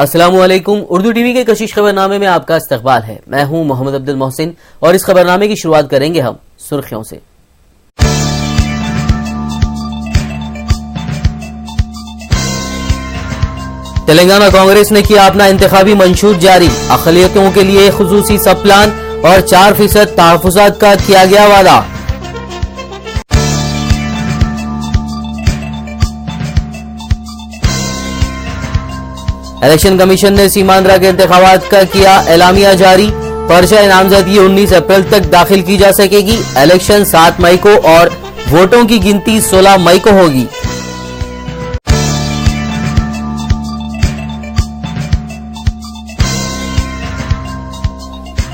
अस्सलामुअलैकुम। उर्दू टीवी के कशिश खबरनामे में आपका इस्तकबाल है। मैं हूं मोहम्मद अब्दुल मोहसिन और इस खबरनामे की शुरुआत करेंगे हम सुर्खियों से। तेलंगाना कांग्रेस ने किया अपना इंतखाबी मंशूर जारी। अक़लियतों के लिए खुसूसी सब प्लान और 4% तहफ़्फ़ुज़ात का किया गया वादा। इलेक्शन कमीशन ने सीमांध्रा के इंतखाबात का किया एलामिया जारी। पर्चा नामजदगी 19 अप्रैल तक दाखिल की जा सकेगी। इलेक्शन 7 मई को और वोटों की गिनती 16 मई को होगी।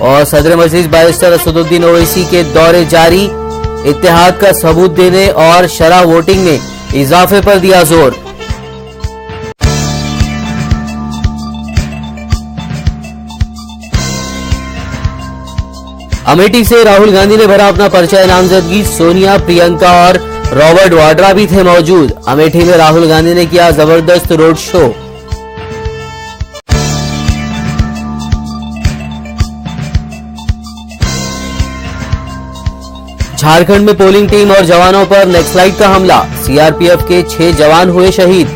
और सदर मजलिस बैरिस्टर असदुद्दीन ओवैसी के दौरे जारी। इत्तेहाद का सबूत देने और शरह वोटिंग में इजाफे पर दिया जोर। अमेठी से राहुल गांधी ने भरा अपना पर्चा नामजदगी। सोनिया, प्रियंका और रॉबर्ट वाड्रा भी थे मौजूद। अमेठी में राहुल गांधी ने किया जबरदस्त रोड शो। झारखंड में पोलिंग टीम और जवानों पर नक्सलाइट का हमला। सीआरपीएफ के 6 जवान हुए शहीद।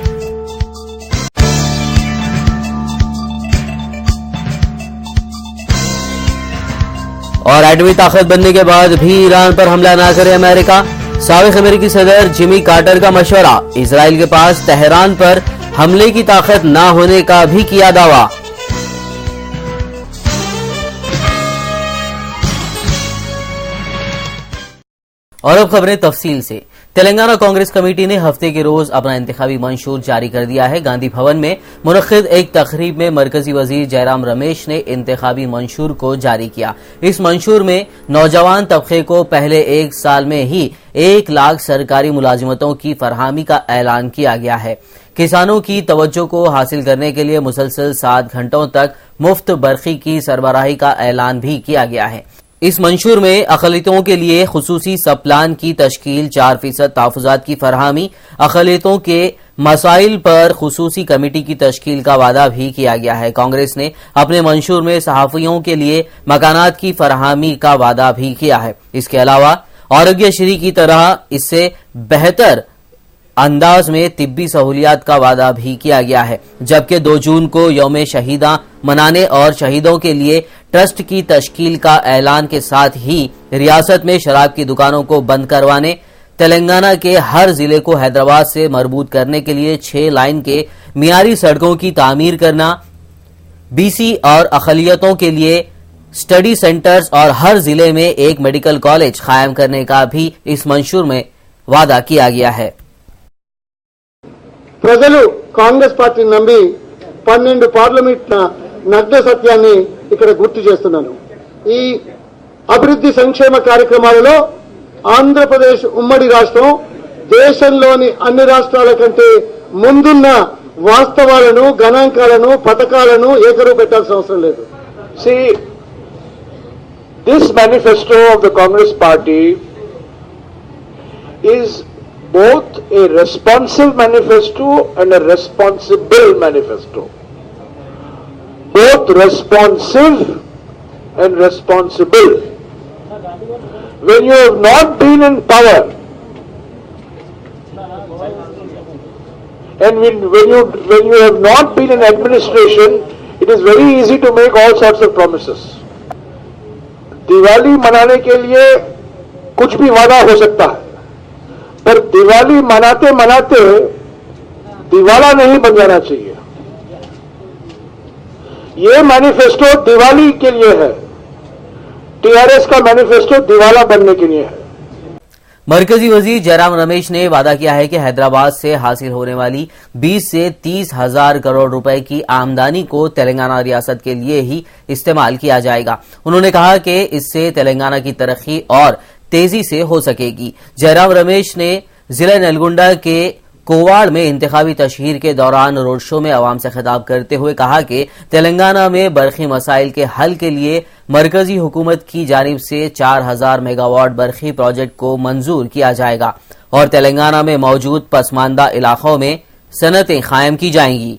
और एटमी ताकत बनने के बाद भी ईरान पर हमला न करे अमेरिका। साबिक अमेरिकी सदर जिमी कार्टर का मशवरा। इजराइल के पास तेहरान पर हमले की ताकत न होने का भी किया दावा। और अब खबरें तफसील से। तेलंगाना कांग्रेस कमेटी ने हफ्ते के रोज अपना इंतखाबी मंशूर जारी कर दिया है। गांधी भवन में मुनक्किद एक तकरीब में मरकजी वजीर जयराम रमेश ने इंतखाबी मंशूर को जारी किया। इस मंशूर में नौजवान तबके को पहले 1 साल में ही 1 लाख सरकारी मुलाजिमतों की फरहमी का ऐलान किया गया है। किसानों की तवज्जो को हासिल करने के लिए मुसलसल 7 घंटों तक मुफ्त बरखी की सरबराही का ऐलान भी किया गया है। इस मंशूर में अक़लियतों के लिए खुसूसी सब प्लान की तश्कील, 4% तहफ़्फ़ुज़ात की फरहमी, अक़लियतों के मसाइल पर खुसूसी कमेटी की तश्कील का वादा भी किया गया है। कांग्रेस ने अपने मंशूर में सहाफ़ियों के लिए मकानात की फरहमी का वादा भी किया है। इसके अलावा आरोग्यश्री की तरह इससे बेहतर अंदाज में तिब्बी सहूलियात का वादा भी किया गया है। जबकि 2 जून को यौम शहीदा मनाने और शहीदों के लिए ट्रस्ट की तश्कील का ऐलान के साथ ही रियासत में शराब की दुकानों को बंद करवाने, तेलंगाना के हर जिले को हैदराबाद से मरबूत करने के लिए 6 लाइन के मियारी सड़कों की तामीर करना, बीसी और अक़लियतों के लिए स्टडी सेंटर्स और हर जिले में एक मेडिकल कॉलेज कायम करने का भी इस मंशूर में वादा किया गया है। ప్రజలు కాంగ్రెస్ పార్టీని నమ్మి 12 పార్లమెంట్ నగ్న సత్యాన్ని ఇక్కడ గుర్తు చేస్తున్నాను। ఈ అభివృద్ధి సంక్షేమ కార్యక్రమాలలో ఆంధ్రప్రదేశ్ ఉమ్మడి రాష్ట్రం దేశంలోని అన్ని రాష్ట్రాల కంటే ముందున్న వాస్తవాలను, గణాంకాలను, పథకాలను ఏకరువు పెట్టాల్సిన అవసరం లేదు। See, this manifesto of the Congress party is both a responsive manifesto and a responsible manifesto. Both responsive and responsible. When you have not been in power and when you have not been in administration, it is very easy to make all sorts of promises. Diwali मनाने के लिए कुछ भी वादा हो सकता है, पर दिवाली मनाते मनाते दिवाला नहीं बन जाना चाहिए। ये मैनिफेस्टो दिवाली के लिए है, टीआरएस का मैनिफेस्टो दिवाला बनने के लिए है। मरकजी वजीर जयराम रमेश ने वादा किया है कि हैदराबाद से हासिल होने वाली 20 से 30 हजार करोड़ रुपए की आमदनी को तेलंगाना रियासत के लिए ही इस्तेमाल किया जाएगा। उन्होंने कहा कि इससे तेलंगाना की तरक्की और तेजी से हो सकेगी। जयराम रमेश ने जिला नलगुंडा के कोवाड़ में इंतखाबी तशहीर के दौरान रोड शो में अवाम से खिताब करते हुए कहा कि तेलंगाना में बरखी मसाइल के हल के लिए मरकजी हुकूमत की जानिब से 4000 मेगावाट बरखी प्रोजेक्ट को मंजूर किया जाएगा और तेलंगाना में मौजूद पसमानदा इलाकों में सनतें कायम की जाएंगी।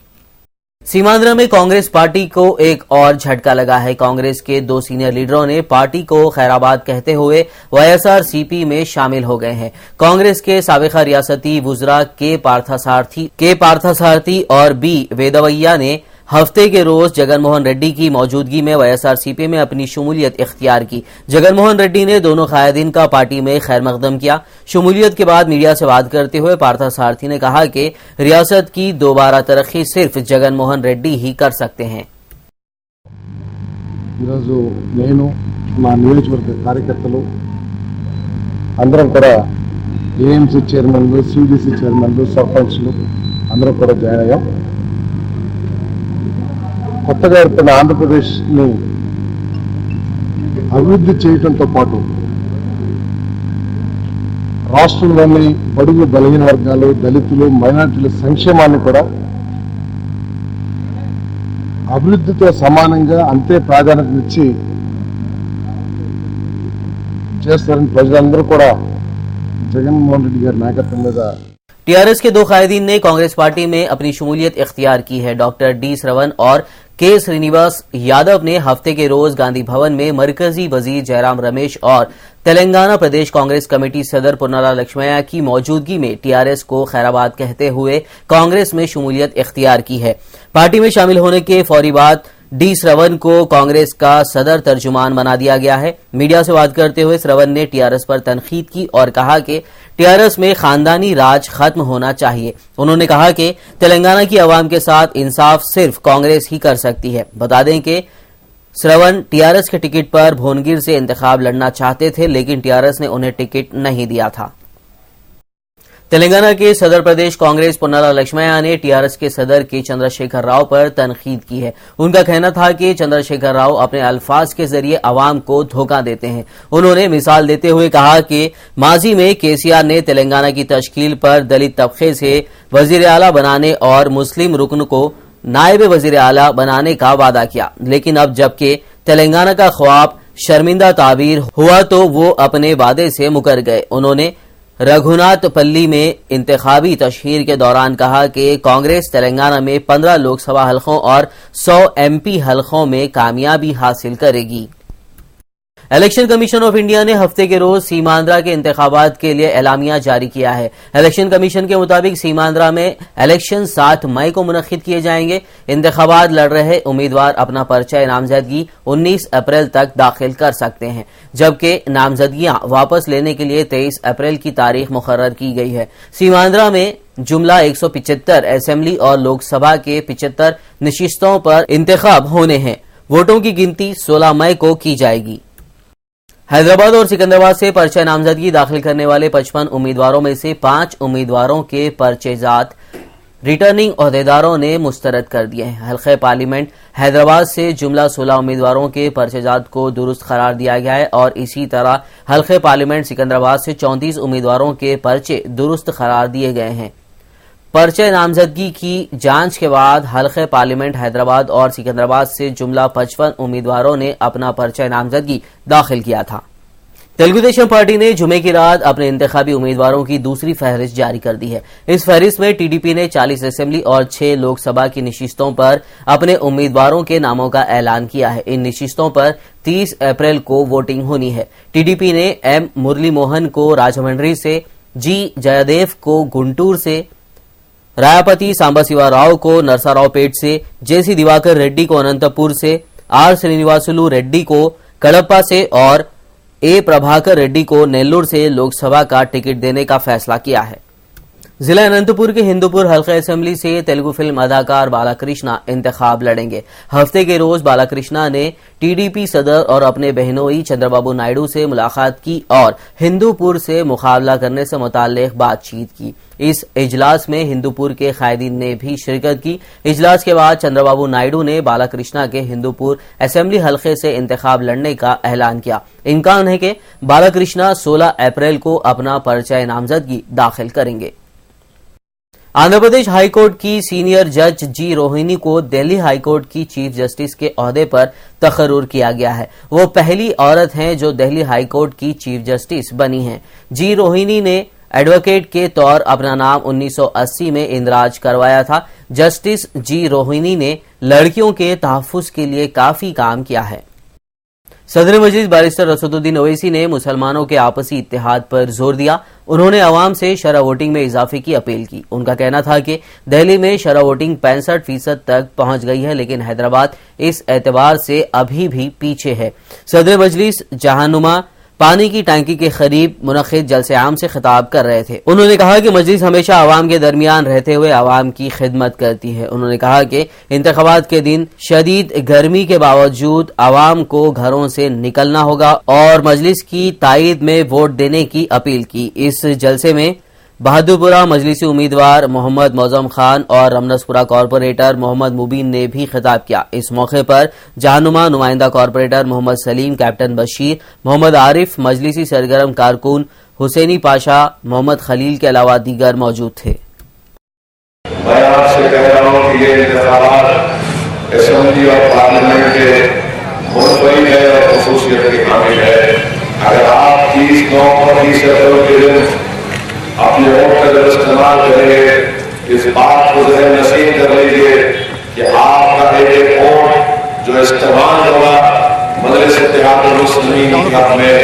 सीमांध्र में कांग्रेस पार्टी को एक और झटका लगा है। कांग्रेस के 2 सीनियर लीडरों ने पार्टी को खैराबाद कहते हुए वाईएसआरसीपी में शामिल हो गए हैं। कांग्रेस के साबिका रियासती वुज़रा के पार्थसारथी और बी वेदवैया ने हफ्ते के रोज जगनमोहन रेड्डी की मौजूदगी में वाईएसआरसीपी में अपनी शमूलियत इख्तियार की। जगनमोहन रेड्डी ने दोनों कायदीन का पार्टी में खैर मकदम किया। शमूलियत के बाद मीडिया से बात करते हुए पार्थसारथी ने कहा कि रियासत की दोबारा तरक्की सिर्फ जगनमोहन रेड्डी ही कर सकते हैं। ఏఎంసీ చైర్మన్లు, సిడిసి చైర్మన్లు, సర్పంచ్లు అందరం కూడా జాయిన్ అయ్యాం. కొత్తగా ఏర్పడిన ఆంధ్రప్రదేశ్ని అభివృద్ధి చేయడంతో పాటు రాష్ట్రంలోని బడుగు బలహీన వర్గాలు, దళితులు, మైనారిటీల సంక్షేమాన్ని కూడా అభివృద్ధితో సమానంగా అంతే ప్రాధాన్యతనిచ్చి చేస్తారని ప్రజలందరూ కూడా जगनमोहन रेड्डी गारी नायकत्व में टीआरएस के 2 कायदीन ने कांग्रेस पार्टी में अपनी शमूलियत इख्तियार की है। डॉक्टर डी श्रवण और के श्रीनिवास यादव ने हफ्ते के रोज गांधी भवन में मरकजी वजीर जयराम रमेश और तेलंगाना प्रदेश कांग्रेस कमेटी सदर पुन्नाला लक्ष्मैया की मौजूदगी में टीआरएस को खैराबाद कहते हुए कांग्रेस में शमूलियत इख्तियार की है। पार्टी में शामिल होने के फौरी बाद डी श्रवण को कांग्रेस का सदर तर्जुमान बना दिया गया है। मीडिया से बात करते हुए श्रवण ने टीआरएस पर तनकीद की और कहा कि टीआरएस में खानदानी राज खत्म होना चाहिए। उन्होंने कहा कि तेलंगाना की आवाम के साथ इंसाफ सिर्फ कांग्रेस ही कर सकती है। बता दें कि श्रवण टीआरएस के टिकट पर भोनगिर से इंतखाब लड़ना चाहते थे, लेकिन टीआरएस ने उन्हें टिकट नहीं दिया था। तेलंगाना के सदर प्रदेश कांग्रेस पुन्नाला लक्ष्मैया ने टीआरएस के सदर के चंद्रशेखर राव पर तनकीद की है। उनका कहना था कि चंद्रशेखर राव अपने अल्फाज के जरिए अवाम को धोखा देते हैं। उन्होंने मिसाल देते हुए कहा कि माजी में केसीआर ने तेलंगाना की तश्कील पर दलित तबके से वजीर आला बनाने और मुस्लिम रुकन को नायब वजीर आला बनाने का वादा किया, लेकिन अब जबकि तेलंगाना का ख्वाब शर्मिंदा ताबीर हुआ तो वो अपने वादे से मुकर गए। उन्होंने रघुनाथपल्ली में इंतखाबी तशहीर के दौरान कहा कि कांग्रेस तेलंगाना में 15 लोकसभा हलकों और 100 एमपी हलकों में कामयाबी हासिल करेगी। इलेक्शन कमीशन ऑफ इंडिया ने हफ्ते के रोज सीमांध्रा के इंतखाबात के लिए एलामिया जारी किया है। इलेक्शन कमीशन के मुताबिक सीमांध्रा में इलेक्शन 7 मई को मुनक्किद किए जाएंगे। इंतखाबात लड़ रहे उम्मीदवार अपना पर्चा नामजदगी 19 अप्रैल तक दाखिल कर सकते हैं, जबकि नामजदगियां वापस लेने के लिए 23 अप्रैल की तारीख मुकर्रर की गई है। सीमांध्रा में जुमला 175 असेंबली और लोकसभा के 75 नशिस्तों पर इंतखाब होने हैं। वोटों की गिनती 16 मई को की जाएगी। हैदराबाद और सिकंदराबाद से पर्चा नामजदगी दाखिल करने वाले 55 उम्मीदवारों में से 5 उम्मीदवारों के पर्चेजात रिटर्निंग ओहदेदारों ने मुस्तरद कर दिए हैं। हल्के पार्लियामेंट हैदराबाद से जुमला 16 उम्मीदवारों के पर्चेजात को दुरुस्त करार दिया गया है और इसी तरह हल्के पार्लियामेंट सिकंदराबाद से 34 उम्मीदवारों के पर्चे दुरुस्त करार दिए गए हैं। पर्चे नामजदगी की जांच के बाद हल्के पार्लियामेंट हैदराबाद और सिकंदराबाद से जुमला 55 उम्मीदवारों ने अपना पर्चा नामजदगी दाखिल किया था। तेलुगु देशम पार्टी ने जुमे की रात अपने इंतखाबी उम्मीदवारों की दूसरी फहरिस्त जारी कर दी है। इस फहरिस्त में टीडीपी ने 40 असेंबली और 6 लोकसभा की नशिस्तों पर अपने उम्मीदवारों के नामों का ऐलान किया है। इन नशिस्तों पर 30 अप्रैल को वोटिंग होनी है। टीडीपी ने एम मुरली मोहन को राजमंड्री से, जी जयदेव को गुंटूर से, रायापति सांबशिवा राव को नरसारावपेट से, जेसी दिवाकर रेड्डी को अनंतपुर से, आर श्रीनिवासुलु रेड्डी को कड़प्पा से और ए प्रभाकर रेड्डी को नेल्लूर से लोकसभा का टिकट देने का फैसला किया है। जिला अनंतपुर के हिंदूपुर हल्का असेंबली से तेलुगु फिल्म अदाकार बालाकृष्णा इंतखाब लड़ेंगे। हफ्ते के रोज बालाकृष्णा ने टीडीपी सदर और अपने बहनोई चंद्रबाबू नायडू से मुलाकात की और हिंदूपुर से मुकाबला करने से मुताल्लिक बातचीत की। इस इजलास में हिंदूपुर के कायदीन ने भी शिरकत की। इजलास के बाद चंद्रबाबू नायडू ने बालाकृष्णा के हिंदूपुर असेंबली हल्के से इंतखाब लड़ने का ऐलान किया। इम्कान है कि बालाकृष्णा 16 अप्रैल को अपना पर्चा नामजदगी दाखिल करेंगे। आंध्र प्रदेश हाईकोर्ट की सीनियर जज जी रोहिणी को दिल्ली हाईकोर्ट की चीफ जस्टिस के ओहदे पर तकर्रुर किया गया है। वो पहली औरत हैं जो दिल्ली हाईकोर्ट की चीफ जस्टिस बनी हैं। जी रोहिणी ने एडवोकेट के तौर अपना नाम 1980 में इंदराज करवाया था। जस्टिस जी रोहिणी ने लड़कियों के तहफ्फुज के लिए काफी काम किया है। सदर मजलिस बैरिस्टर असदुद्दीन ओवैसी ने मुसलमानों के आपसी इत्तेहाद पर जोर दिया। उन्होंने अवाम से शरह वोटिंग में इजाफे की अपील की। उनका कहना था कि दिल्ली में शरह वोटिंग 65% तक पहुंच गई है, लेकिन हैदराबाद इस एतबार से अभी भी पीछे है। सदर मजलिस जहानुमा पानी की टंकी के करीब मुनक्किद जलसे आम से खिताब कर रहे थे। उन्होंने कहा कि मजलिस हमेशा आवाम के दरमियान रहते हुए आवाम की खिदमत करती है। उन्होंने कहा कि इंतखाबात के दिन शदीद गर्मी के बावजूद आवाम को घरों से निकलना होगा और मजलिस की तायद में वोट देने की अपील की। इस जलसे में बहादुरपुरा मजलिसी उम्मीदवार मोहम्मद मौजम खान और रमनसपुरा कॉरपोरेटर मोहम्मद मुबीन ने भी खिताब किया। इस मौके पर जहानुमा नुमाइंदा कॉरपोरेटर मोहम्मद सलीम, कैप्टन बशीर, मोहम्मद आरिफ, मजलिसी सरगर्म कारकुन हुसैनी पाशा, मोहम्मद खलील के अलावा दीगर मौजूद थे। मैं आपसे कह रहा हूं कि ये इंतखाबात असेंबली और पार्लियामेंट के मुनफरिद है और खसूसियत के हामिल है। अगर आप 30-9% के दिन अपने वोट का जब इस्तेमाल करेंगे, इस बात को ज़हन नसीब कर लीजिए कि आपका एक वोट जो इस्तेमाल होगा मजलिस इत्तेहादुल मुस्लिमीन की हक में,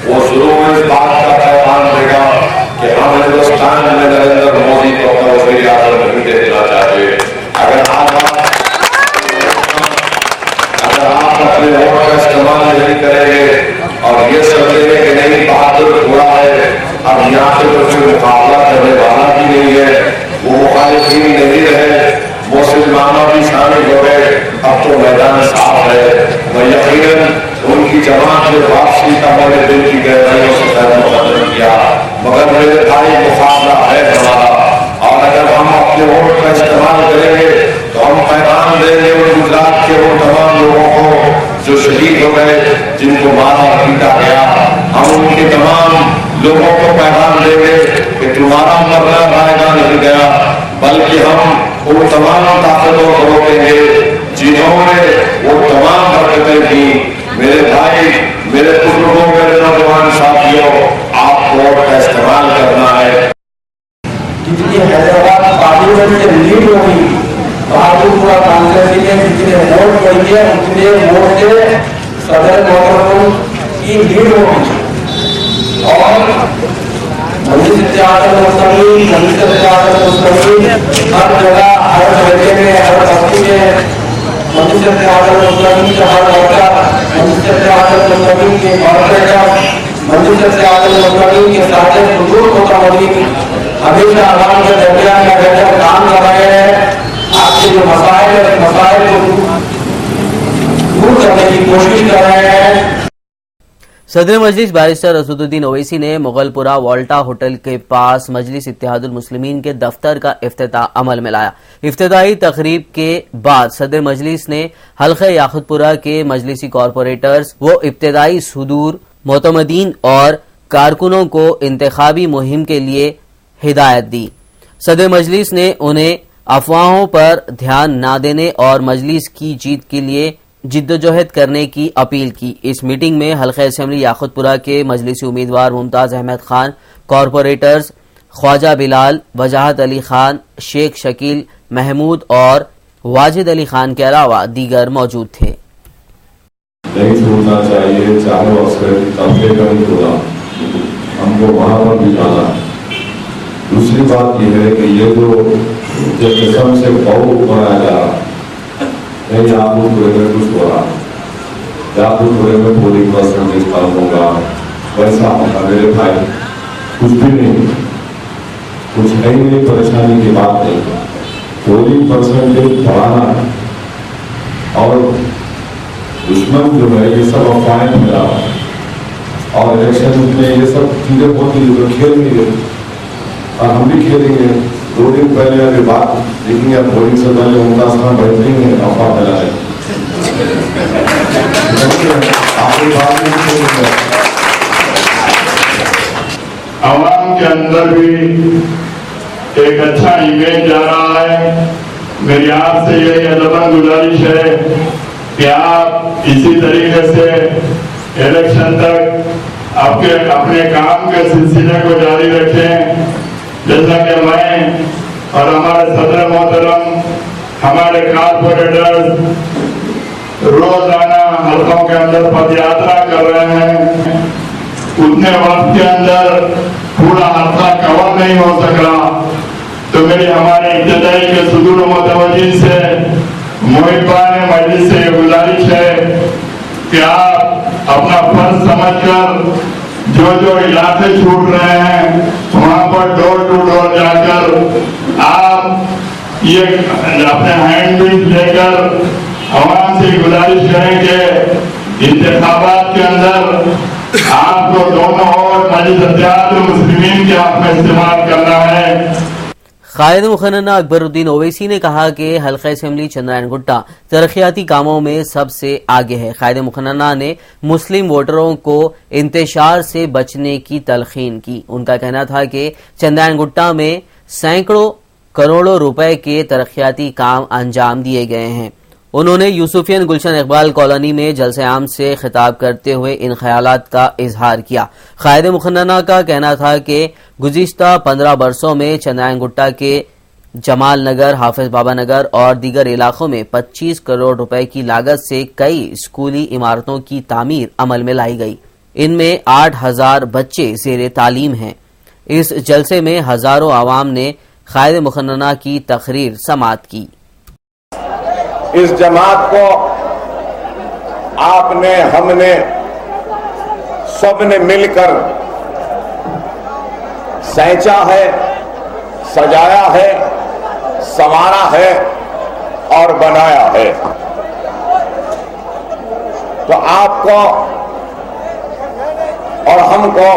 वो जरूर इस बात का पैगाम देगा कि हम हिंदुस्तान में नरेंद्र मोदी को अपना वज़ीर आज़म नहीं देना चाहते। अगर आप अपने वोट का इस्तेमाल नहीं करेंगे और ये समझेंगे कि नहीं बहादुर हुआ है, अब यहाँ से तो कोई मुकाबला करने वाला भी नहीं है, वो मुखालिफीन नहीं रहे, मुसलमानों भी शामिल हो गए, अब तो मैदान साफ है। मैं यकीनन उनकी जमात में वापसी का मैंने दिल की गहराइयों से मुकदम किया, मगर मेरे भाई मुकाबला है हमारा। और अगर हम अपने वोट का इस्तेमाल करेंगे तो हम पैगाम देंगे उन गुजरात के वो तमाम लोगों को जो शहीद हो गए, जिनको मारा पीटा गया। हम उनके तमाम लोगों को पैगाम देंगे कि तुम्हारा मरना रायगा नहीं गया, बल्कि हम उन तमाम ताकतों को रोकेंगे जिन्होंने वो तमाम हरकतें की। मेरे भाई, मेरे बुजुर्गों, मेरे नौजवान साथियों, आप वोट का इस्तेमाल करना है। जितनी हैदराबाद पार्लियामेंट से लीड होगी, बहादुरपुरा कांग्रेस ने जितने वोट बढ़े उतने वोट से सदर मोहतरम की लीड होगी। और मजलिस इत्तेहादुल मुस्लिमीन हर जगह, हर हल्के में, हर बस्ती में मजलिस इत्तेहादुल मुस्लिमीन के हर वर्कर, मजलिस इत्तेहादुल मुस्लिमीन के कॉर्पोरेटर, मजलिस इत्तेहादुल मुस्लिमीन के साथ बुजुर्ग मुताबिक हमेशा आवाम के दरमियान में रहकर काम कर रहे हैं। आपके जो मसाइल को दूर करने की कोशिश कर रहे हैं। सदर मजलिस बैरिस्टर असदुद्दीन ओवैसी ने मुगलपुरा वॉल्टा होटल के पास मजलिस इत्तेहादुल मुस्लिमीन के दफ्तर का इफ्तिताह अमल में लाया। इफ्तिताही तकरीब के बाद सदर मजलिस ने हल्का याकुतपुरा के मजलिसी कॉरपोरेटर्स व इब्तदाई सुदूर मोतमदीन और कारकुनों को इंतखाबी मुहिम के लिए हिदायत दी। सदर मजलिस ने उन्हें अफवाहों पर ध्यान न देने और मजलिस की जीत के लिए जिद्दोजहद करने की अपील की। इस मीटिंग में हल्का असेंबली याकुतपुरा के मजलिसी उम्मीदवार मुमताज अहमद खान, कॉरपोरेटर्स ख्वाजा बिलाल, वजाहत अली खान, शेख शकील महमूद और वाजिद अली खान के अलावा दीगर मौजूद थे। नहीं छोड़ना चाहिए, चाहे अफसर कम से कम होगा, हमको वहां पर भी जाना। दूसरी बात यह है कि ये जो किस्म से बहुत बनाया जा रहा, नहीं याकुतपुरे में कुछ हो रहा, याकुतपुरे में पोलिंग परसेंटेज कम होगा, वैसा होगा। मेरे भाई, कुछ भी नहीं, कुछ नई नई परेशानी की बात नहीं। पोलिंग परसेंटेज बढ़ाना और दुश्मन जो है ये सब अफवाहें फैला और इलेक्शन में ये सब चीजें होती है जो खेल नहीं है, और हम भी खेलेंगे। 2 दिन पहले अभी बात देखेंगे, अब वोटिंग से पहले उनका स्थान बैठेंगे, अफवाह फैलाए। आवाम के अंदर भी एक अच्छा इमेज जा रहा है। मेरी आपसे यही अदबन गुजारिश है कि आप इसी तरीके से इलेक्शन तक अपने काम के सिलसिले को जारी रखें। जैसा कि मैं और हमारे सदर मोहतरम, हमारे कारपोरेटर्स रोजाना हल्कों के अंदर पदयात्रा कर रहे हैं, उतने वक्त के अंदर पूरा हल्का कवर नहीं हो सका। तो मेरी हमारे इब्तिदाई के सुदूर मुतवज्जिह से मुहिब्बान मजलिस से गुजारिश है कि आप अपना फर्ज समझकर जो इलाके छूट रहे हैं वहां पर डोर टू डोर जाकर आप ये अपने हैंड बिल लेकर आवाम से गुजारिश करें कि इंतखाबात के अंदर आपको दोनों ओर मजलिस इत्तेहादुल मुस्लिमीन के हक में इस्तेमाल करना है। कायद मुखन्ना अकबरुद्दीन ओवैसी ने कहा कि हल्का असेंबली चंद्रायन गुट्टा तरक्याती कामों में सबसे आगे है। कायद मुखन्ना ने मुस्लिम वोटरों को इंतशार से बचने की तलखीन की। उनका कहना था कि चंद्रायन गुट्टा में सैकड़ों करोड़ों रुपए के तरक्याती काम अंजाम दिए गए हैं। उन्होंने यूसुफियन गुलशन इकबाल कॉलोनी में जलसे आम से खिताब करते हुए इन ख्यालात का इजहार किया। कायद मुखन्ना का कहना था कि गुज़िश्ता 15 बरसों में चंद्रायन गुट्टा के जमाल नगर, हाफिज बाबा नगर और दीगर इलाकों में 25 करोड़ रुपए की लागत से कई स्कूली इमारतों की तामीर अमल में लाई गई। इनमें 8000 बच्चे ज़ेरे तालीम हैं। इस जलसे में हजारों आवाम ने कायद मुखन्ना की तकरीर समाअत की। इस जमात को आपने, हमने, सबने मिलकर सैंचा है, सजाया है, संवारा है और बनाया है। तो आपको और हमको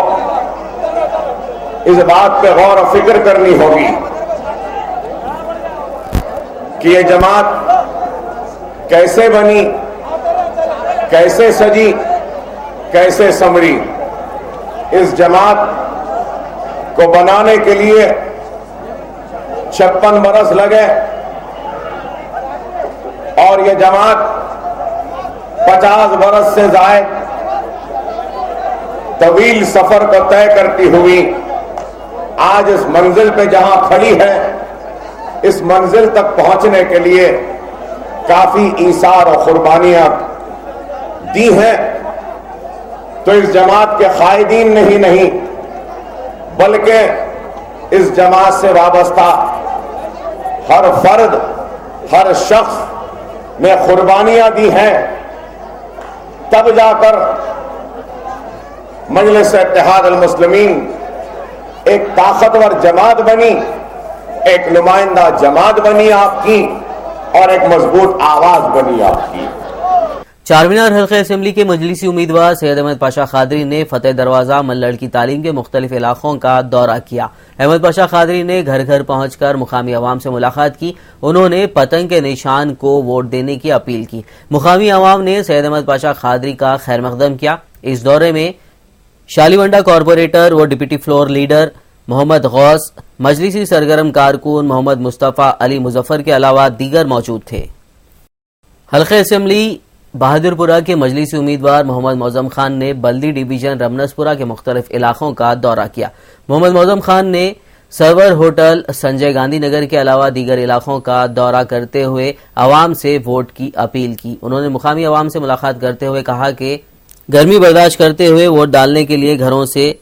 इस बात पे गौर और फिक्र करनी होगी कि ये जमात कैसे बनी, कैसे सजी, कैसे संवरी। इस जमात को बनाने के लिए 56 बरस लगे और यह जमात 50 बरस से ज़ायद तवील सफर को तय करती हुई आज इस मंजिल पे जहां खड़ी है, इस मंजिल तक पहुंचने के लिए काफी ईसार और कुर्बानियां दी हैं। तो इस जमात के कायदीन ने ही नहीं बल्कि इस जमात से वाबस्ता हर फर्द, हर शख्स ने कुर्बानियां दी हैं, तब जाकर मजलिस इत्तेहादुल मुस्लिमीन एक ताकतवर जमात बनी, एक नुमाइंदा जमात बनी आपकी और एक मजबूत आवाज बनी आपकी। चारमीनार हल्का असेंबली के मजलिसी उम्मीदवार सैयद अहमद पाशा खादरी ने फतेह दरवाजा मल्लड़ की तालीम के मुख्तलिफ इलाकों का दौरा किया। अहमद पाशा खादरी ने घर घर पहुंचकर मुकामी अवाम से मुलाकात की। उन्होंने पतंग के निशान को वोट देने की अपील की। मुकामी अवाम ने सैयद अहमद पाशा खादरी का खैर मकदम किया। इस दौरे में शालीवंडा कॉरपोरेटर व deputy floor leader Mohammed Ghouse, मजलिसी सरगर्म कारकुन मोहम्मद मुस्तफ़ा अली मुजफ्फर के अलावा दीगर मौजूद थे। हल्का असेंबली बहादुरपुरा के मजलिसी उम्मीदवार मोहम्मद मौजम खान ने बल्दी डिवीजन रमनसपुरा के मुख्तलिफ इलाकों का दौरा किया। मोहम्मद मौजम खान ने सरवर होटल, संजय गांधी नगर के अलावा दीगर इलाकों का दौरा करते हुए अवाम से वोट की अपील की। उन्होंने मुकामी अवाम से मुलाकात करते हुए कहा कि गर्मी बर्दाश्त करते हुए वोट डालने के लिए घरों से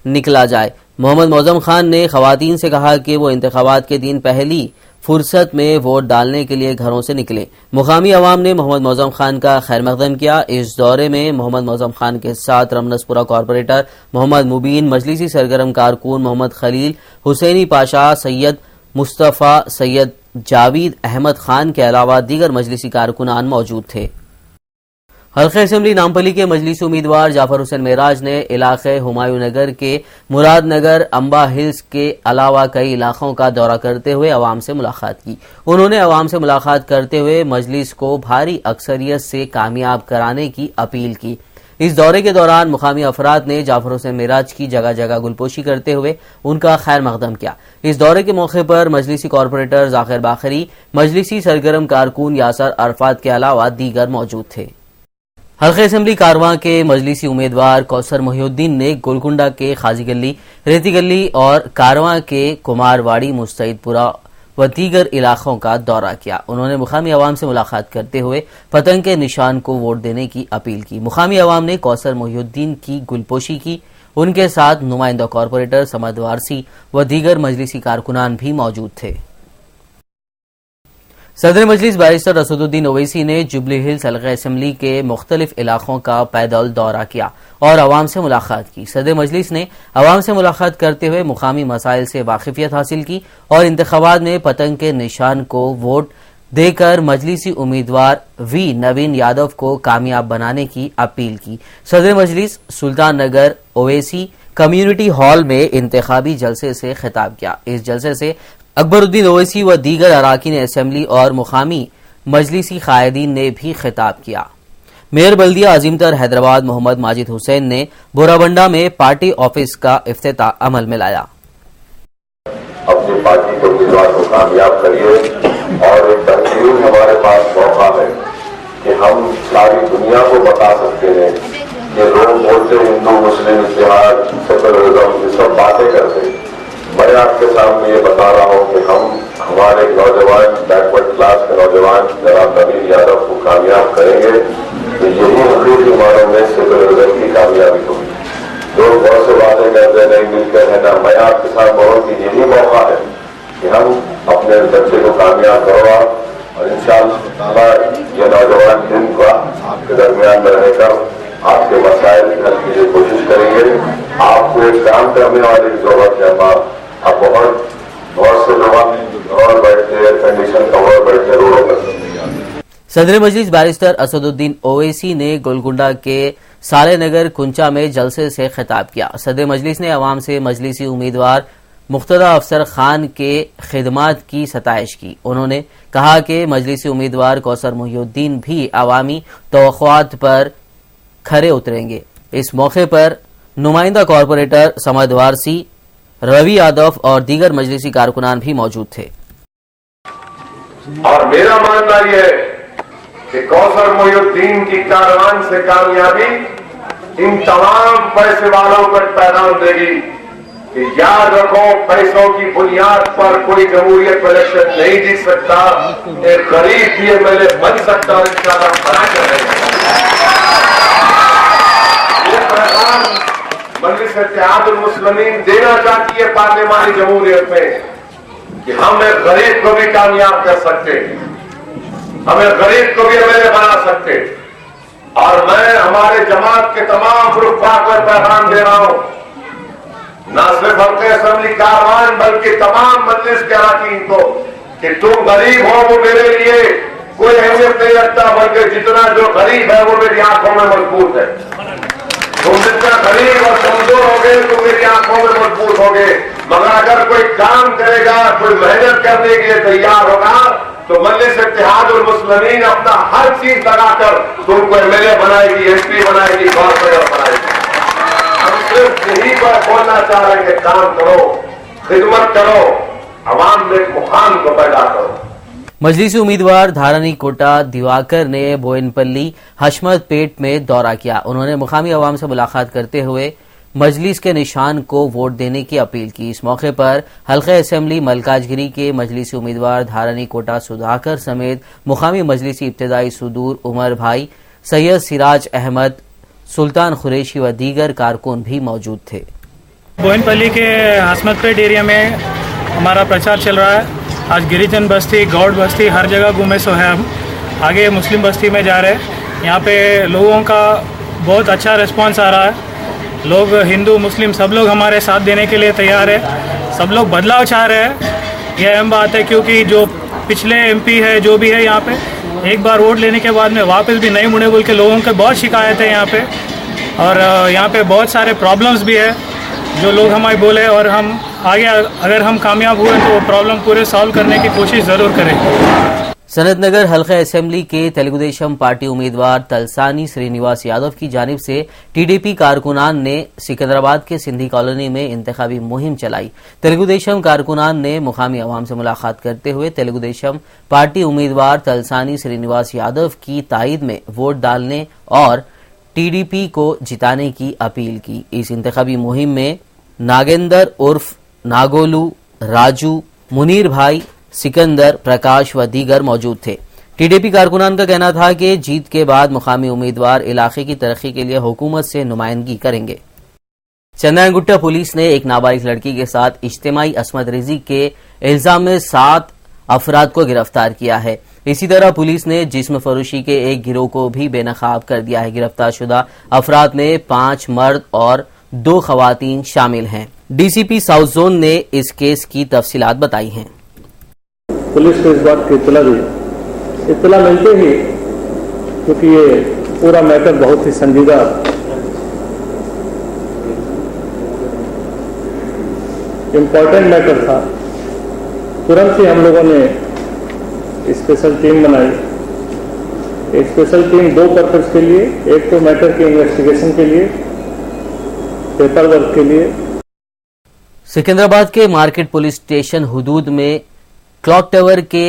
निकला जाए। मोहम्मद मौजम खान ने खवातीन से कहा कि वो इंतखाबात के दिन पहली फुर्सत में वोट डालने के लिए घरों से निकले। मुकामी अवाम ने मोहम्मद मौजम खान का खैर मकदम किया। इस दौरे में मोहम्मद मौजम खान के साथ रमनसपुरा कॉरपोरेटर मोहम्मद मुबीन, मजलिसी सरगर्म कारकुन मोहम्मद खलील, हुसैनी पाशा, सैयद मुस्तफ़ा, सैयद जावीद अहमद खान के अलावा दीगर मजलिसी कारकुनान मौजूद थे। हल्का असेंबली नामपली के मजलिसी उम्मीदवार जाफर हुसैन मेराज ने इलाके हुमायूं नगर के मुराद नगर, अम्बा हिल्स के अलावा कई इलाकों का दौरा करते हुए अवाम से मुलाकात की। उन्होंने अवाम से मुलाकात करते हुए मजलिस को भारी अक्सरियत से कामयाब कराने की अपील की। इस दौरे के दौरान मुकामी अफराद ने जाफर हुसैन मेराज की जगह जगह गुलपोशी करते हुए उनका खैर मकदम किया। इस दौरे के मौके पर मजलिसी कॉरपोरेटर जाकिर बाखरी, मजलिसी सरगर्म कारकुन यासर अरफात के अलावा दीगर मौजूद थे। हल्का असेंबली कारवां के मजलिसी उम्मीदवार कौसर मोहिउद्दीन ने गोलकुंडा के खाजी गली, रेती गली और कारवां के कुमारवाड़ी, मुस्तैदपुरा व दीगर इलाकों का दौरा किया। उन्होंने मुकामी अवाम से मुलाकात करते हुए पतंग के निशान को वोट देने की अपील की। मुकामी अवाम ने कौसर मोहिउद्दीन की गुलपोशी की। उनके साथ नुमाइंदा कॉरपोरेटर समद वारसी व दीगर मजलिसी कारकुनान भी मौजूद थे। सदर मजलिस बैरिस्टर असदुद्दीन ओवैसी ने जुबली हिल्स हल्का असेंबली के मुख्तलिफ इलाकों का पैदल दौरा किया और अवाम से मुलाकात की। सदर मजलिस ने अवाम से मुलाकात करते हुए मुकामी मसाइल से वाकिफियत हासिल की और इंतखाबात में पतंग के निशान को वोट देकर मजलिसी उम्मीदवार वी नवीन यादव को कामयाब बनाने की अपील की। सदर मजलिस सुल्तान नगर ओवैसी कम्युनिटी हॉल में इंतखाबी जलसे से खिताब किया। इस जलसे से अकबरुद्दीन ओवैसी व दीगर अराकीन असेंबली और मुकामी मजलिसी कायदीन ने भी खिताब किया। मेयर बल्दिया अजीमतर हैदराबाद मोहम्मद माजिद हुसैन ने बोराबंडा में पार्टी ऑफिस का इफ्तिताह अमल में लाया। अपनी पार्टी के उम्मीदवार को कामयाब करिए और एक बेहतरीन हमारे पास मौका है कि हम सारी दुनिया को बता सकते हैं कि लोग बोलते हिंदू मुस्लिम इत्तेहाद सेकुलरिज्म ये सब बातें करते हैं। मैं आपके सामने ये बता रहा हूँ कि हम हमारे नौजवान बैकवर्ड क्लास के नौजवान जनाब नवीन यादव को कामयाब करेंगे तो यही हकीकी मानों में सेकुलरिज्म की कामयाबी होगी। लोग बहुत से बातें करते नहीं मिलकर रहना। मैं आपके साथ बोलूं कि यही मौका है कि हम अपने बच्चे को कामयाब करवा और इंशाअल्लाह ये नौजवान दिन का आपके दरमियान में रहकर आपके मसाइल हल के लिए कोशिश करेंगे। आपको एक काम करने वाली जरूरत है। आप बहुत से लोग और बैठते एयर कंडीशन कवर बैठते रोडों पर। सदर मजलिस बैरिस्टर असदुद्दीन ओवैसी ने गोलकुंडा के साले नगर कुंचा में जलसे से खिताब किया। सदर मजलिस ने अवाम से मजलिसी उम्मीदवार मुख्तदा अफसर खान के खिदमात की सताइश की। उन्होंने कहा कि मजलिसी उम्मीदवार कौसर मोहिउद्दीन भी अवामी तवक्कुआत पर खरे उतरेंगे। इस मौके पर नुमाइंदा कॉरपोरेटर समद वारसी, रवि यादव और दीगर मजलिसी कारकुनान भी मौजूद थे। और मेरा मानना यह है कि कौसर मोहिउद्दीन की कारवान से कामयाबी इन तमाम पैसे वालों पर पैगाम देगी कि याद रखो, पैसों की बुनियाद पर कोई जमहूरियत इलेक्शन नहीं जीत सकता। एक गरीब भी एमएलए बन सकता और इंशाअल्लाह बना करेगा। ये पैगाम मजलिस इत्तेहादुल मुस्लिमीन देना चाहती है पार्लिमानी जमहूरियत में कि हम एक गरीब को भी कामयाब कर सकते, हमें गरीब को भी एमएलए बना सकते। और मैं हमारे जमात के तमाम ग्रुपा को पैगाम दे रहा हूं, न सिर्फ हल्के असेंबली कारवान बल्कि तमाम मजलिस के अराकीन को कि तुम गरीब हो वो मेरे लिए कोई अहमियत नहीं रखता, बल्कि जितना जो गरीब है वो मेरी आंखों में मजबूत है। तुम जितना गरीब और कमजोर हो गए तो मेरी आंखों में मजबूत हो गए। मगर अगर कोई काम करेगा, कोई मेहनत करने के लिए तैयार होगा तो मजलिस इत्तेहादुल मुस्लिमीन अपना हर चीज लगाकर तुमको एमएलए बनाएगी, एमपी बनाएगी, कॉर्पोरेटर बनाएगी। हम सिर्फ यही पर बोलना चाह रहे हैं कि काम करो, खिदमत करो, अवाम में एक मुकाम को पैदा करो। मजलिसी उम्मीदवार धारानी कोटा दिवाकर ने बोयनपल्ली हशमत पेट में दौरा किया। उन्होंने मुकामी अवाम से मुलाकात करते हुए मजलिस के निशान को वोट देने की अपील की। इस मौके पर हल्का असेंबली मलकाजगिरी के मजलिसी उम्मीदवार धारानी कोटा सुधाकर समेत मुकामी मजलिसी इब्तदाई सुदूर उमर भाई, सैयद सिराज अहमद, सुल्तान कुरैशी व दीगर कारकुन भी मौजूद थे। बोयनपल्ली के हशमत पेट एरिया में हमारा प्रचार चल रहा है। आज गिरिजन बस्ती, गौड़ बस्ती, हर जगह घूमे सो है। हम आगे मुस्लिम बस्ती में जा रहे हैं। यहाँ पे लोगों का बहुत अच्छा रिस्पांस आ रहा है। लोग हिंदू मुस्लिम सब लोग हमारे साथ देने के लिए तैयार है। सब लोग बदलाव चाह रहे हैं। यह अहम बात है क्योंकि जो पिछले एमपी है, जो भी है यहाँ पे, एक बार वोट लेने के बाद में वापस भी नहीं मुड़े बोल के लोगों के बहुत शिकायत है यहाँ पे। और यहाँ पे बहुत सारे प्रॉब्लम्स भी है जो लोग हमें बोले, और हम आगे अगर हम कामयाब हुए तो वो प्रॉब्लम पूरे सॉल्व करने की कोशिश ज़रूर करें। सनतनगर हल्का असेंबली के तेलुगुदेशम पार्टी उम्मीदवार तलसानी श्रीनिवास यादव की जानिब से टीडीपी कारकुनान ने सिकंदराबाद के सिंधी कॉलोनी में इंतखाबी मुहिम चलाई। तेलुगुदेशम कारकुनान ने मुकामी अवाम से मुलाकात करते हुए तेलुगुदेशम पार्टी उम्मीदवार तलसानी श्रीनिवास यादव की तायद में वोट डालने और टीडीपी को जिताने की अपील की। इस इंतखाबी मुहिम में नागेंदर उर्फ नागोलू, राजू, मुनीर भाई, सिकंदर, प्रकाश व दीगर मौजूद थे। टीडीपी कारकुनान का कहना था कि जीत के बाद मुकामी उम्मीदवार इलाके की तरक्की के लिए हुकूमत से नुमाइंदगी करेंगे। चंद्रायनगुट्टा पुलिस ने एक नाबालिग लड़की के साथ इज्तिमाई असमत रेजी के इल्जाम में 7 अफराद को गिरफ्तार किया है। इसी तरह पुलिस ने जिस्म फरोशी के एक गिरोह को भी बेनकाब कर दिया है। गिरफ्तार शुदा अफराद में 5 मर्द और 2 खवातीन शामिल हैं। डीसीपी साउथ जोन ने इस केस की तफसीलात बताई हैं। पुलिस को इस बात की इत्तला दी। इत्तला मिलते ही, क्योंकि ये पूरा मैटर बहुत ही संजीदा इम्पोर्टेंट मैटर था, तुरंत ही हम लोगों ने स्पेशल टीम बनाई। एक स्पेशल टीम 2 पर्पज के लिए, एक तो मैटर के इन्वेस्टिगेशन के लिए, पेपर वर्क के लिए। सिकंदराबाद के मार्केट पुलिस स्टेशन हुदूद में क्लॉक टावर के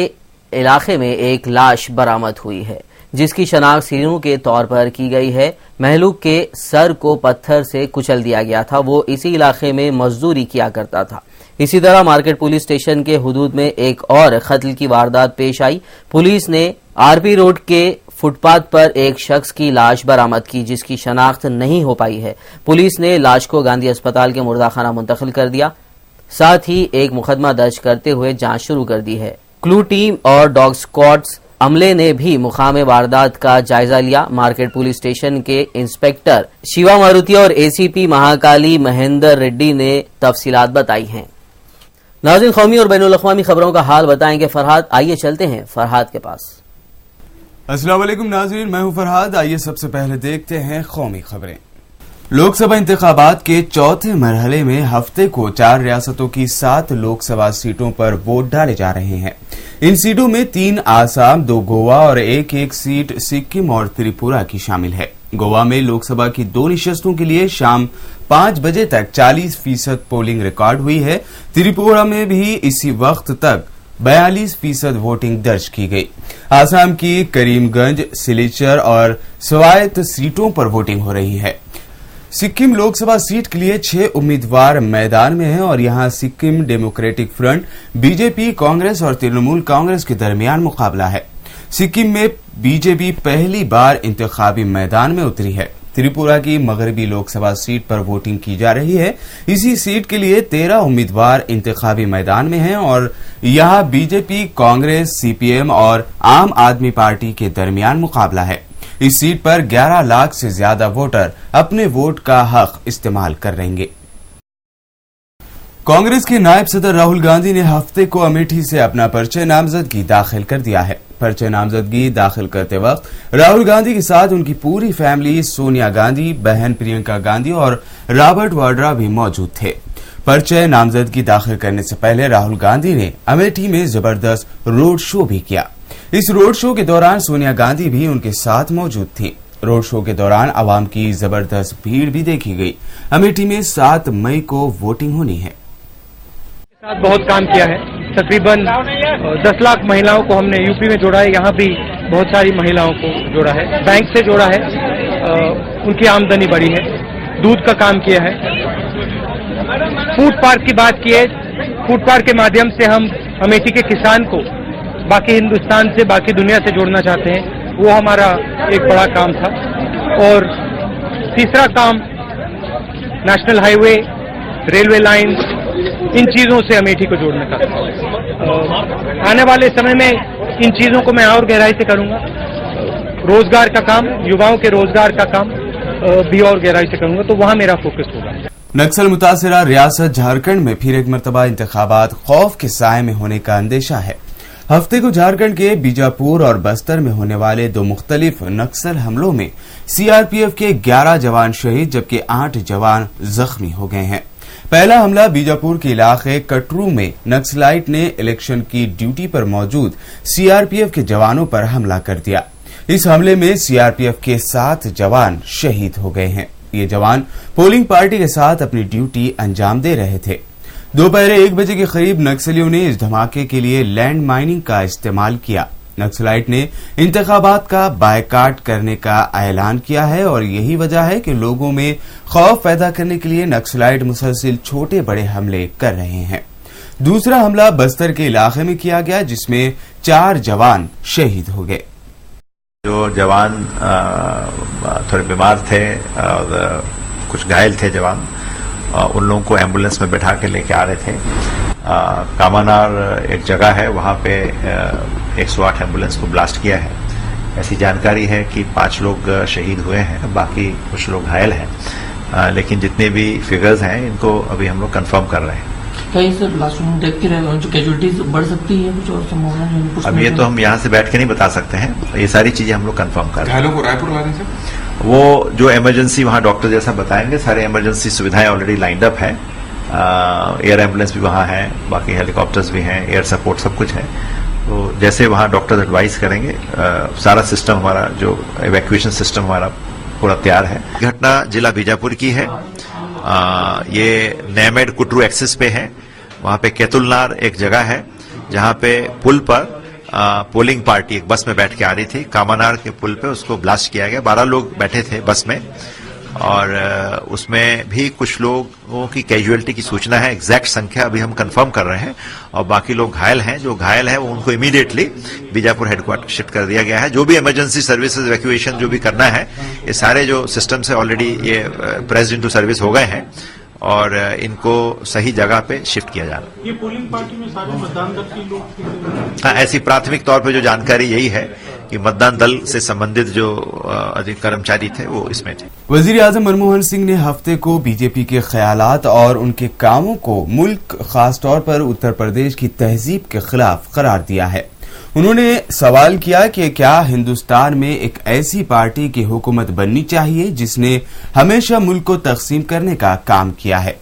इलाके में एक लाश बरामद हुई है, जिसकी शनाख्त सीनू के तौर पर की गई है। महलूक के सर को पत्थर से कुचल दिया गया था। वो इसी इलाके में मजदूरी किया करता था। इसी तरह मार्केट पुलिस स्टेशन के हुदूद में एक और कत्ल की वारदात पेश आई। पुलिस ने आरपी रोड के फुटपाथ पर एक शख्स की लाश बरामद की, जिसकी शनाख्त नहीं हो पाई है। पुलिस ने लाश को गांधी अस्पताल के मुर्दाखाना मुंतकिल कर दिया। साथ ही एक मुकदमा दर्ज करते हुए जांच शुरू कर दी है। क्लू टीम और डॉग स्क्वाड्स अमले ने भी मुकाम वारदात का जायजा लिया। मार्केट पुलिस स्टेशन के इंस्पेक्टर शिवा मारुति और एसीपी महाकाली महेंद्र रेड्डी ने तफसीलात बताई हैं। नाज़रीन, कौमी और बैनुल अक़वामी खबरों का हाल बताएंगे फरहाद। आइए चलते हैं फरहाद के पास। अस्सलाम वालेकुम नाज़रीन, मैं हूं फरहाद। आइए सबसे पहले देखते हैं कौमी खबरें। लोकसभा इंतखाबात के चौथे मरहले में हफ्ते को 4 रियासतों की 7 लोकसभा सीटों पर वोट डाले जा रहे हैं। इन सीटों में 3 आसाम, 2 गोवा और एक सीट सिक्किम और त्रिपुरा की शामिल है। गोवा में लोकसभा की 2 निशस्तों के लिए शाम 5 बजे तक 40% पोलिंग रिकॉर्ड हुई है। त्रिपुरा में भी इसी वक्त तक 42% वोटिंग दर्ज की गई। आसाम की करीमगंज, सिलीचर और स्वायत्त सीटों पर वोटिंग हो रही है। सिक्किम लोकसभा सीट के लिए 6 उम्मीदवार मैदान में हैं और यहां Sikkim democratic front, BJP, Congress और तृणमूल कांग्रेस के दरमियान मुकाबला है। सिक्किम में बीजेपी पहली बार इंतखाबी मैदान में उतरी है। त्रिपुरा की मगरबी लोकसभा सीट पर वोटिंग की जा रही है। इसी सीट के लिए 13 उम्मीदवार इंतखाबी मैदान में हैं और यहां बीजेपी, कांग्रेस, सीपीएम और आम आदमी पार्टी के दरमियान मुकाबला है। इस सीट पर 11 लाख से ज्यादा वोटर अपने वोट का हक इस्तेमाल कर रहेंगे। कांग्रेस के नायब सदर राहुल गांधी ने हफ्ते को अमेठी से अपना पर्चे नामजदगी दाखिल कर दिया है। पर्चे नामजदगी दाखिल करते वक्त राहुल गांधी के साथ उनकी पूरी फैमिली, सोनिया गांधी, बहन प्रियंका गांधी और रॉबर्ट वाड्रा भी मौजूद थे। पर्चे नामजदगी दाखिल करने से पहले राहुल गांधी ने अमेठी में जबरदस्त रोड शो भी किया। इस रोड शो के दौरान सोनिया गांधी भी उनके साथ मौजूद थी। रोड शो के दौरान आवाम की जबरदस्त भीड़ भी देखी गई। अमेठी में 7 मई को वोटिंग होनी है। बहुत काम किया है। तकरीबन 10 लाख महिलाओं को हमने यूपी में जोड़ा है। यहाँ भी बहुत सारी महिलाओं को जोड़ा है, बैंक से जोड़ा है, उनकी आमदनी बढ़ी है। दूध का काम किया है। फूड पार्क की बात की है। फूड पार्क के माध्यम से हम अमेठी के किसान को बाकी हिंदुस्तान से, बाकी दुनिया से जोड़ना चाहते हैं। वो हमारा एक बड़ा काम था। और तीसरा काम नेशनल हाईवे, रेलवे लाइन, इन चीजों से अमेठी को जोड़ने का। आने वाले समय में इन चीजों को मैं और गहराई से करूंगा। रोजगार का काम, युवाओं के रोजगार का काम भी और गहराई से करूंगा, तो वहां मेरा फोकस होगा। नक्सल मुतासिरा रियासत झारखंड में फिर एक मरतबा इंतखाबात खौफ के साए में होने का अंदेशा है। हफ्ते को झारखंड के बीजापुर और बस्तर में होने वाले 2 मुख्तलिफ नक्सल हमलों में सीआरपीएफ के 11 जवान शहीद जबकि 8 जवान जख्मी हो गए हैं। पहला हमला बीजापुर के इलाके कटरू में नक्सलाइट ने इलेक्शन की ड्यूटी पर मौजूद सीआरपीएफ के जवानों पर हमला कर दिया। इस हमले में सीआरपीएफ के 7 जवान शहीद हो गए हैं। ये जवान पोलिंग पार्टी के साथ अपनी ड्यूटी अंजाम दे रहे थे। दोपहर 1 बजे के करीब नक्सलियों ने इस धमाके के लिए लैंड माइनिंग का इस्तेमाल किया। नक्सलाइट ने इंतखाबात का बायकाट करने का ऐलान किया है और यही वजह है कि लोगों में खौफ पैदा करने के लिए नक्सलाइट मुसलसिल छोटे बड़े हमले कर रहे हैं। दूसरा हमला बस्तर के इलाके में किया गया, जिसमें 4 जवान शहीद हो गए। जो जवान थोड़े बीमार थे और कुछ घायल थे जवान, उन लोगों को एम्बुलेंस में बैठा के लेके आ रहे थे। कामानार एक जगह है, वहां पे 108 एम्बुलेंस को ब्लास्ट किया है। ऐसी जानकारी है कि 5 लोग शहीद हुए हैं, बाकी कुछ लोग घायल हैं। लेकिन जितने भी फिगर्स हैं इनको अभी हम लोग कंफर्म कर रहे हैं। कहीं से ब्लास्ट देख के जो कैजुअलिटीज बढ़ सकती है, कुछ और संभावना है? अब ये तो हम यहाँ से बैठ के नहीं बता सकते हैं, ये सारी चीजें हम लोग कंफर्म कर रहे हैं। घायलों को रायपुर लाने से वो जो इमरजेंसी वहाँ डॉक्टर जैसा बताएंगे, सारे इमरजेंसी सुविधाएं ऑलरेडी लाइंड अप है। एयर एम्बुलेंस भी वहाँ है, बाकी हेलीकॉप्टर्स भी हैं, एयर सपोर्ट सब कुछ है। तो जैसे वहाँ डॉक्टर्स एडवाइस करेंगे, सारा सिस्टम हमारा जो इवैक्यूएशन सिस्टम हमारा पूरा तैयार है। घटना जिला बीजापुर की है। ये नेमेड कुटरू एक्सिस पे है। वहाँ पे केतुलनार एक जगह है जहाँ पे पुल पर पोलिंग पार्टी एक बस में बैठ के आ रही थी। कामानार के पुल पे उसको ब्लास्ट किया गया। 12 लोग बैठे थे बस में और उसमें भी कुछ लोगों की कैजुअलिटी की सूचना है। एग्जैक्ट संख्या अभी हम कंफर्म कर रहे हैं और बाकी लोग घायल हैं। जो घायल हैं वो उनको इमीडिएटली बीजापुर हेडक्वार्टर शिफ्ट कर दिया गया है। जो भी इमरजेंसी सर्विसेज इवैक्यूएशन जो भी करना है, ये सारे जो सिस्टम से ऑलरेडी ये प्रेस्ड इनटू सर्विस हो गए हैं और इनको सही जगह पे शिफ्ट किया जा रहा है। ये पोलिंग पार्टी में सारे मतदान दल के लोग? हाँ, ऐसी प्राथमिक तौर पे जो जानकारी यही है कि मतदान दल से संबंधित जो अधिक कर्मचारी थे वो इसमें थे। वजीर आजम मनमोहन सिंह ने हफ्ते को बीजेपी के ख्यालात और उनके कामों को मुल्क, खासतौर पर उत्तर प्रदेश की तहजीब के खिलाफ करार दिया है। उन्होंने सवाल किया कि क्या हिंदुस्तान में एक ऐसी पार्टी की हुकूमत बननी चाहिए जिसने हमेशा मुल्क को तकसीम करने का काम किया है।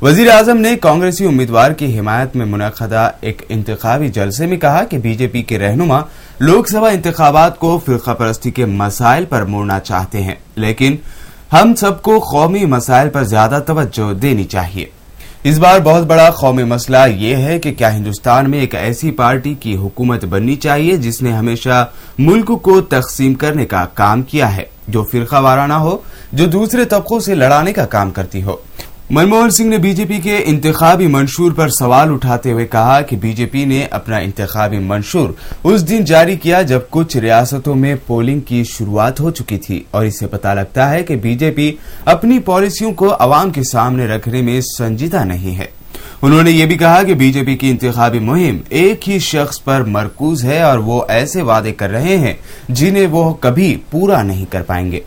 वजीर आजम ने कांग्रेसी उम्मीदवार की हिमायत में मुनक़दा एक इंतखाबी जलसे में कहा कि बीजेपी के रहनुमा लोकसभा इंतखाबात को फिरका परस्ती के मसाइल पर मोड़ना चाहते हैं, लेकिन हम सबको कौमी मसाइल पर ज्यादा तवज्जो देनी चाहिए। इस बार बहुत बड़ा कौमी मसला ये है कि क्या हिंदुस्तान में एक ऐसी पार्टी की हुकूमत बननी चाहिए जिसने हमेशा मुल्क को तकसीम करने का काम किया है, जो फिरका वाराना हो, जो दूसरे तबकों से लड़ाने का काम करती हो। मनमोहन सिंह ने बीजेपी के इंतखाबी मंशूर पर सवाल उठाते हुए कहा कि बीजेपी ने अपना इंतखाबी मंशूर उस दिन जारी किया जब कुछ रियासतों में पोलिंग की शुरुआत हो चुकी थी और इससे पता लगता है कि बीजेपी अपनी पॉलिसियों को अवाम के सामने रखने में संजीदा नहीं है। उन्होंने ये भी कहा कि बीजेपी की इंतखाबी मुहिम एक ही शख्स पर मरकूज है और वो ऐसे वादे कर रहे हैं जिन्हें वो कभी पूरा नहीं कर पाएंगे।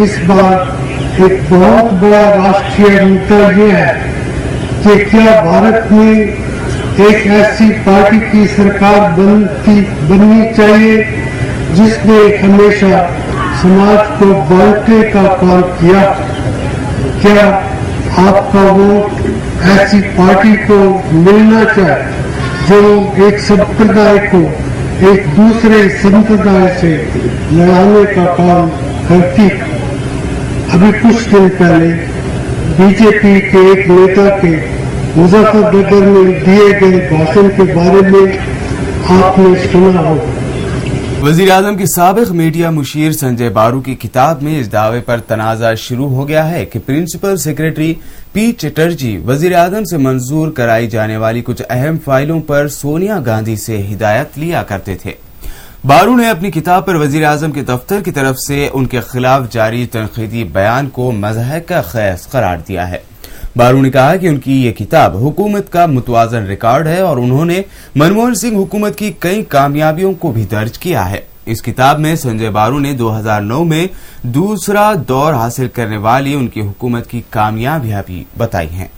इस बार एक बहुत बड़ा राष्ट्रीय मुद्दा ये है कि क्या भारत में एक ऐसी पार्टी की सरकार बननी चाहिए जिसने हमेशा समाज को बांटने का काम किया। क्या आपका वोट ऐसी पार्टी को मिलना चाहिए जो एक संप्रदाय को एक दूसरे संप्रदाय से लड़ाने का काम करती। अभी कुछ दिन पहले बीजेपी के एक नेता के मुजफ्फरनगर में दिए गए भाषण के बारे में आपने सुना होगा। वजीर आजम के साबिक मीडिया मुशीर संजय बारू की किताब में इस दावे पर तनाजा शुरू हो गया है कि प्रिंसिपल सेक्रेटरी पी चटर्जी वजीर आजम से मंजूर कराई जाने वाली कुछ अहम फाइलों पर सोनिया गांधी से हिदायत लिया करते थे। बारू ने अपनी किताब पर वजीर आजम के दफ्तर की तरफ से उनके खिलाफ जारी तनकीदी बयान को मज़हक़ खेस करार दिया है। बारू ने कहा कि उनकी ये किताब हुकूमत का मुतवाज़न रिकॉर्ड है और उन्होंने मनमोहन सिंह हुकूमत की कई कामयाबियों को भी दर्ज किया है। इस किताब में संजय बारू ने 2009 में दूसरा दौर हासिल करने वाली उनकी हुकूमत की कामयाबियां भी बताई हैं।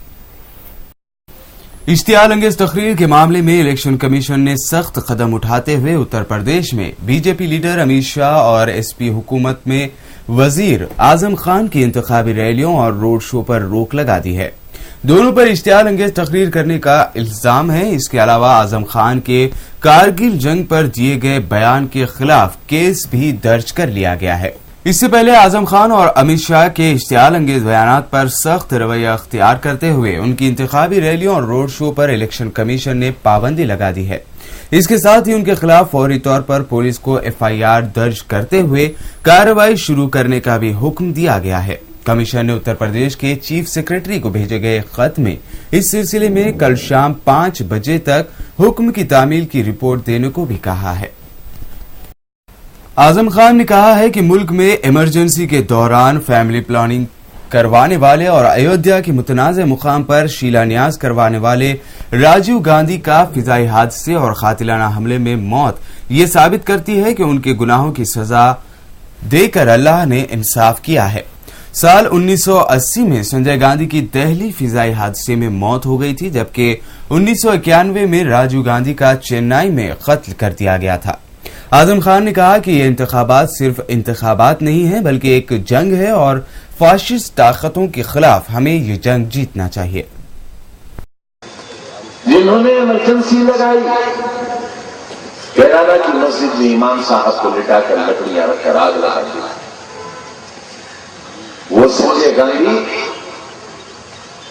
इश्तियाल अंगेज तकरीर के मामले में इलेक्शन कमीशन ने सख्त कदम उठाते हुए उत्तर प्रदेश में बीजेपी लीडर अमित शाह और एसपी हुकूमत में वजीर आजम खान की इंतखाबी रैलियों और रोड शो पर रोक लगा दी है। दोनों पर इश्तियाल अंगेज तकरीर करने का इल्जाम है। इसके अलावा आजम खान के कारगिल जंग पर दिए गए बयान के खिलाफ केस भी दर्ज कर लिया गया है। इससे पहले आजम खान और अमित शाह के इश्तियाल अंगेज बयानात पर सख्त रवैया अख्तियार करते हुए उनकी इंतखाबी रैलियों और रोड शो पर इलेक्शन कमीशन ने पाबंदी लगा दी है। इसके साथ ही उनके खिलाफ फौरी तौर पर पुलिस को FIR दर्ज करते हुए कार्रवाई शुरू करने का भी हुक्म दिया गया है। कमीशन ने उत्तर प्रदेश के चीफ सेक्रेटरी को भेजे गए खत में इस सिलसिले में कल शाम 5 बजे तक हुक्म की तामील की रिपोर्ट देने को भी कहा है। आजम खान ने कहा है कि मुल्क में इमरजेंसी के दौरान फैमिली प्लानिंग करवाने वाले और अयोध्या के मुतनाज़ मुकाम पर शिलान्यास करवाने वाले राजीव गांधी का फिजाई हादसे और कातिलाना हमले में मौत ये साबित करती है कि उनके गुनाहों की सजा देकर अल्लाह ने इंसाफ किया है। साल 1980 में संजय गांधी की दिल्ली फिजाई हादसे में मौत हो गई थी, जबकि 1991 में राजीव गांधी का चेन्नई में कत्ल कर दिया गया था। आजम खान ने कहा कि ये इंतखाबात सिर्फ इंतखाबात नहीं है बल्कि एक जंग है और फाशिस्ट ताकतों के खिलाफ हमें ये जंग जीतना चाहिए। जिन्होंने इमरजेंसी लगाई, केरला की मस्जिद में इमाम साहब को लिटाकर लकड़ियां रखकर आग लगा दी, वो संजय गांधी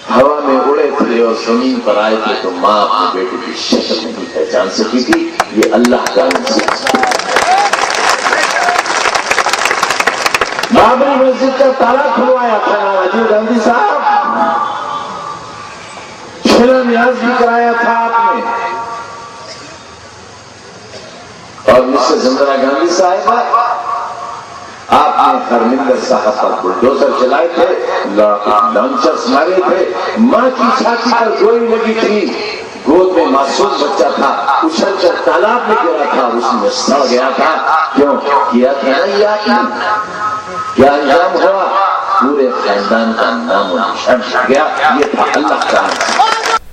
हवा में उड़े थे और जमीन पर आए थे तो मां अपने बेटे की शक्ल नहीं पहचान सकी थी। ये अल्लाह का इंसाफ। बाबरी मस्जिद का ताला खुलवाया था राजीव गांधी साहब, शिलान्यास भी कराया था आपने, और मिसेस इंदिरा गांधी साहिबा आपने धर्मेंद्र साहब पर बुलडोजर चलाए थे, लॉन्चर्स मारे थे, मां की छाती पर गोली लगी थी, गोद में मासूम बच्चा था, उछलकर तालाब में गिरा था, उसमें सड़ गया था। क्यों किया था ना ये आपने? क्या अंजाम हुआ? पूरे खानदान का नाम निशान गया। ये था अल्लाह का।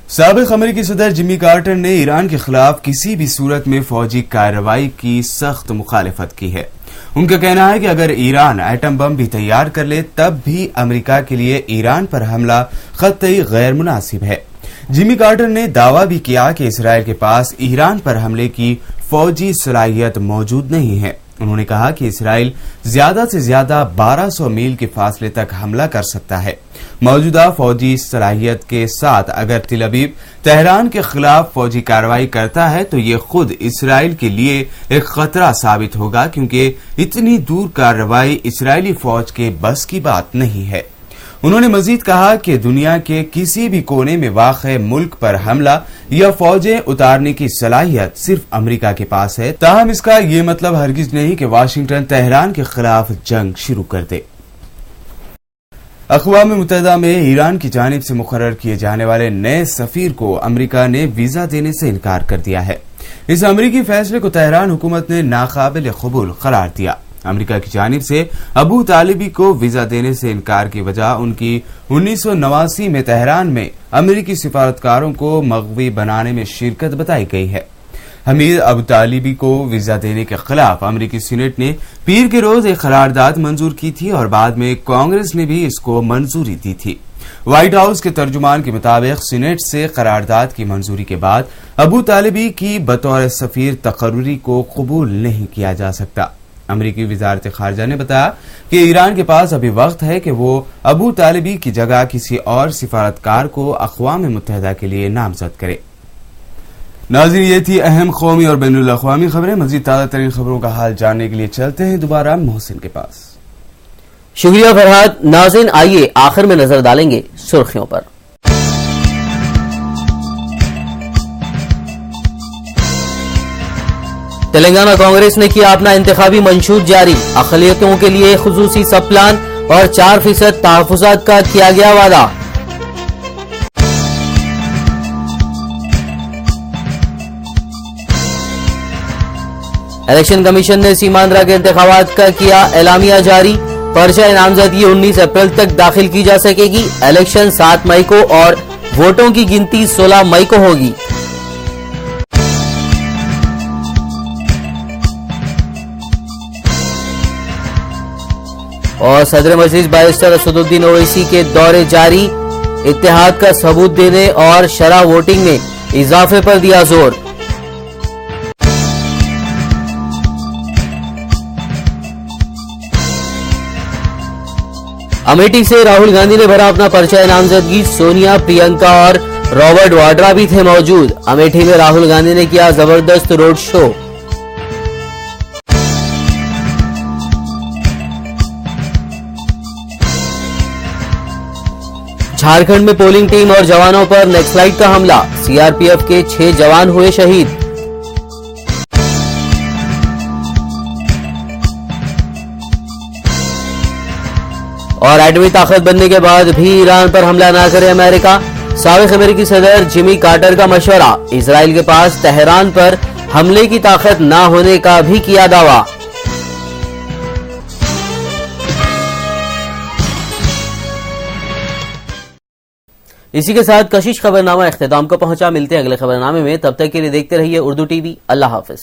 साबिक अमेरिकी सदर जिमी कार्टर ने ईरान के खिलाफ किसी भी सूरत में फौजी कार्रवाई की सख्त मुखालिफत की है। उनका कहना है कि अगर ईरान एटम बम भी तैयार कर ले तब भी अमेरिका के लिए ईरान पर हमला कतई गैर मुनासिब है। जिमी कार्टर ने दावा भी किया कि इसराइल के पास ईरान पर हमले की फौजी सलाहियत मौजूद नहीं है। उन्होंने कहा कि इसराइल ज्यादा से ज्यादा 1200 मील के फासले तक हमला कर सकता है। मौजूदा फौजी सलाहियत के साथ अगर तिल अबीब तेहरान के खिलाफ फौजी कार्रवाई करता है तो ये खुद इसराइल के लिए एक खतरा साबित होगा, क्योंकि इतनी दूर कार्रवाई इसराइली फौज के बस की बात नहीं है। उन्होंने मजीद कहा कि दुनिया के किसी भी कोने में वाक़े मुल्क पर हमला या फौजें उतारने की सलाहियत सिर्फ अमेरिका के पास है। ताहम इसका ये मतलब हरगिज नहीं कि वाशिंगटन तेहरान के खिलाफ जंग शुरू कर दे। अक़वाम मुत्तहिदा में ईरान की जानिब से मुकर्रर किए जाने वाले नए सफीर को अमेरिका ने वीजा देने से इनकार कर दिया है। इस अमेरिकी फैसले को तेहरान हुकूमत ने नाकाबिल कबूल करार दिया। अमेरिका की जानिब से अबू तालिबी को वीजा देने से इनकार की वजह उनकी 1989 में तेहरान में अमेरिकी सिफारतकारों को मग़वी बनाने में शिरकत बताई गई है। हमीद अबू तालिबी को वीजा देने के खिलाफ अमेरिकी सीनेट ने पीर के रोज एक करारदाद मंजूर की थी और बाद में कांग्रेस ने भी इसको मंजूरी दी थी। व्हाइट हाउस के तर्जुमान के मुताबिक सीनेट से करारदाद की मंजूरी के बाद अबू तालिबी की बतौर सफीर तकर्री को कबूल नहीं किया जा सकता। अमेरिकी वजारत खारजा ने बताया कि ईरान के पास अभी वक्त है कि वो अबू तालिबी की जगह किसी और सिफारतकार को अक़वाम मुत्तहिदा के लिए नामजद करे। नाज़रीन, ये थी अहम कौमी और बैनुल अक़वामी खबरें। मजीद ताज़ा तरीन खबरों का हाल जानने के लिए चलते हैं दोबारा मोहसिन के पास। शुक्रिया फरहाद। नाज़रीन, आइए आखिर में नजर डालेंगे सुर्खियों पर। तेलंगाना कांग्रेस ने किया अपना इंतखाबी मंशूर जारी, अक़लियतों के लिए खुसूसी सब प्लान और 4% तहफ़्फ़ुज़ात का किया गया वादा। इलेक्शन कमीशन ने सीमांध्रा के इंतखाबात का किया एलामिया जारी, पर्चा नामजदगी 19 अप्रैल तक दाखिल की जा सकेगी। इलेक्शन 7 मई को और वोटों की गिनती 16 मई को होगी। और सदर मजलिस बैरिस्टर असदुद्दीन ओवैसी के दौरे जारी, इत्तेहाद का सबूत देने और शरह वोटिंग में इजाफे पर दिया जोर। अमेठी से राहुल गांधी ने भरा अपना पर्चा नामजदगी। सोनिया, प्रियंका और रॉबर्ट वाड्रा भी थे मौजूद। अमेठी में राहुल गांधी ने किया जबरदस्त रोड शो। झारखंड में पोलिंग टीम और जवानों पर नक्सलाइट का हमला। सीआरपीएफ के 6 जवान हुए शहीद। और एटमी ताकत बनने के बाद भी ईरान पर हमला न करे अमेरिका। साबिक अमेरिकी सदर जिमी कार्टर का मशवरा। इजराइल के पास तेहरान पर हमले की ताकत न होने का भी किया दावा। इसी के साथ कशिश खबरनामा इख्तिताम को पहुंचा। मिलते हैं अगले खबरनामे में, तब तक के लिए देखते रहिए उर्दू टीवी। अल्लाह हाफिज।